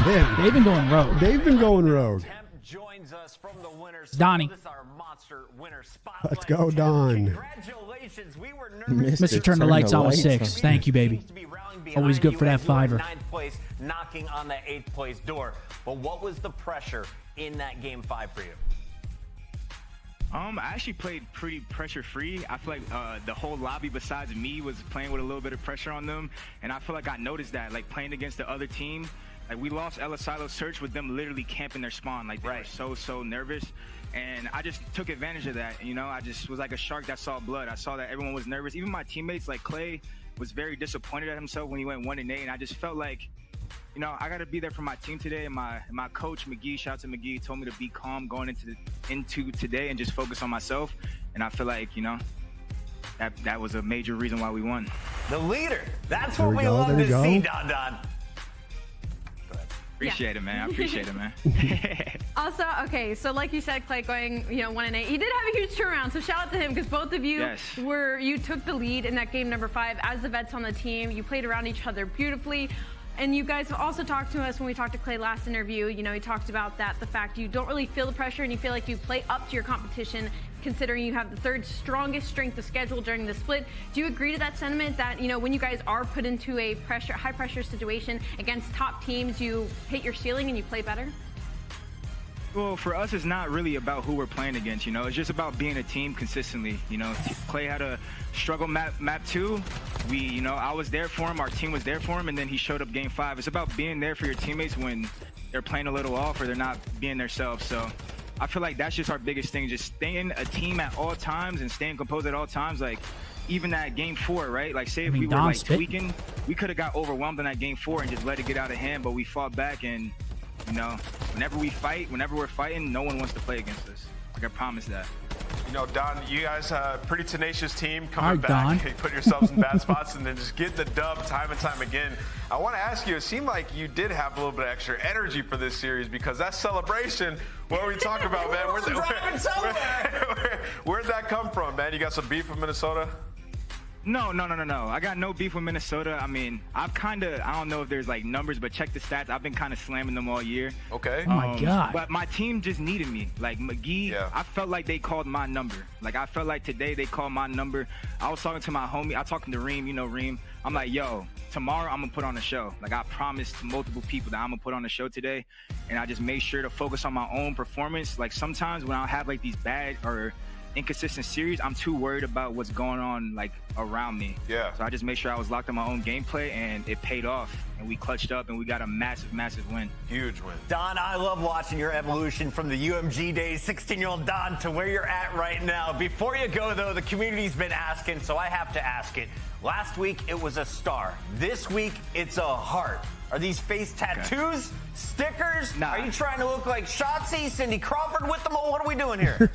been? They've been going rogue. They've been going rogue. Temp joins us from the winners. Donnie. This is our monster winner spotlight. Let's go, Don. Congratulations. We were nervous. Mr. Turn the Lights On with 6. Thank you, baby. Always good for that $5. 9th place, knocking on the 8th place door. But what was the pressure in that game 5 for you? I actually played pretty pressure-free. I feel like the whole lobby besides me was playing with a little bit of pressure on them, and I feel like I noticed that, like playing against the other team. Like we lost Elisilo Search with them literally camping their spawn. Like they were so nervous, and I just took advantage of that. You know, I just was like a shark that saw blood. I saw that everyone was nervous. Even my teammates, like Clay, was very disappointed at himself when he went 1-8, and I just felt like, you know, I got to be there for my team today. And my coach, McGee, shout out to McGee, told me to be calm going into today and just focus on myself. And I feel like, you know, that was a major reason why we won. The leader. That's what we love to see, Don. Appreciate it, man. I appreciate it, man. Also, okay, so like you said, Clay going, 1-8. He did have a huge turnaround, so shout out to him because both of you you took the lead in that game number 5 as the vets on the team. You played around each other beautifully. And you guys have also talked to us when we talked to Clay last interview. You know, he talked about that, the fact you don't really feel the pressure and you feel like you play up to your competition, considering you have the 3rd strongest strength of schedule during the split. Do you agree to that sentiment that, when you guys are put into a high pressure situation against top teams, you hit your ceiling and you play better? Well, for us, it's not really about who we're playing against, It's just about being a team consistently, Clay had a struggle map 2. I was there for him, our team was there for him, and then he showed up game 5. It's about being there for your teammates when they're playing a little off or they're not being themselves. So I feel like that's just our biggest thing, just staying a team at all times and staying composed at all times. Like, even that game 4, right? Like, say if we were like tweaking, we could have got overwhelmed in that game 4 and just let it get out of hand, but we fought back. And whenever we're fighting, no one wants to play against us. Like, I promise that. Don, you guys pretty tenacious team coming right, back. Don. You put yourselves in bad spots and then just get the dub time and time again. I want to ask you, it seemed like you did have a little bit of extra energy for this series because that celebration, what are we talking about, man? Where'd that come from, man? You got some beef with Minnesota? No. I got no beef with Minnesota. I mean, I don't know if there's like numbers, but check the stats. I've been kind of slamming them all year. Okay. Oh my God. But my team just needed me. Like McGee, I felt like they called my number. Like I felt like today they called my number. I was talking to my homie. I talking to Reem, Reem. I'm like, yo, tomorrow I'm gonna put on a show. Like I promised to multiple people that I'm gonna put on a show today. And I just made sure to focus on my own performance. Like sometimes when I have like these bad or inconsistent series, I'm too worried about what's going on like around me. Yeah. So I just made sure I was locked on my own gameplay, and it paid off. And we clutched up, and we got a massive win. Huge win. Don, I love watching your evolution from the UMG days, 16-year-old Don, to where you're at right now. Before you go, though, the community's been asking, so I have to ask it. Last week, it was a star. This week, it's a heart. Are these face tattoos, stickers? Nah. Are you trying to look like Shotzi, Cindy Crawford with them? What are we doing here?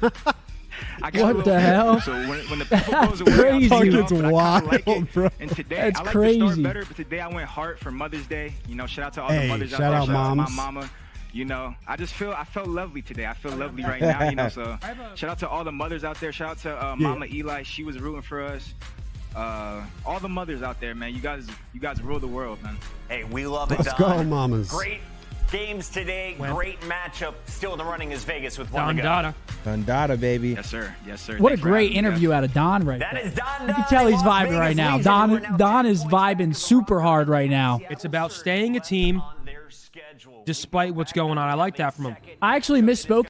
I got What the hell? So when the people goes away, Crazy. it's wild, like it. bro. And today, That's I like crazy. the start better, but today I went heart for Mother's Day. Shout out to all the mothers out shout there. out Shout out to moms. my mama. I felt lovely today. I feel lovely right now. So shout out to all the mothers out there. Shout out to Mama Eli. She was rooting for us. All the mothers out there, man. You guys rule the world, man. Hey, we love it, Let's Don. go, mamas. Great games today. Great matchup. Still in the running is Vegas with one to go. Donna. Dundada, baby. Yes, sir. What a Thanks for great having me, interview guys. out of Don right That there. is Don. You can tell he's vibing right now. Don is vibing super hard right now. It's about staying a team despite what's going on. I like that from him. I actually misspoke.